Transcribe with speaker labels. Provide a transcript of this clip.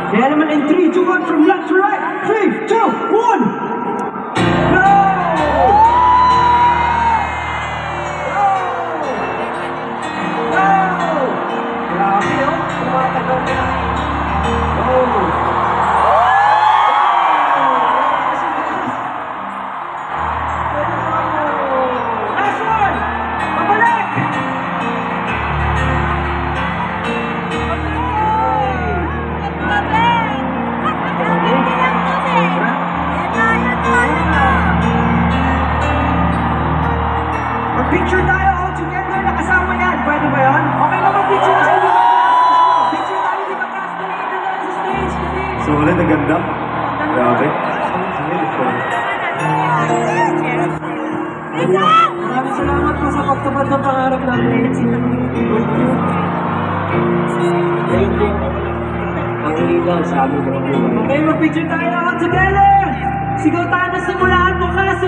Speaker 1: Kaya naman in 3, 2, 1 from left to right. 3, 2, 1. Go! Grabe, oh. Tumatagal na. Go! Last one! Pabalik! Mag-picture tayo all together. Nakasama yan. Pwede ba yan? Okay ba mag-picture tayo? Picture tayo di mag-castellate na sa stage.
Speaker 2: So ulit, ang ganda. Grabe.
Speaker 1: Maraming salamat po sa pagtupad ng pangarap namin. Thank you. Ang ilaw sa aming mga buhay. Okay, mag-picture tayo all together. Sigaw tayo na simulaan bukas.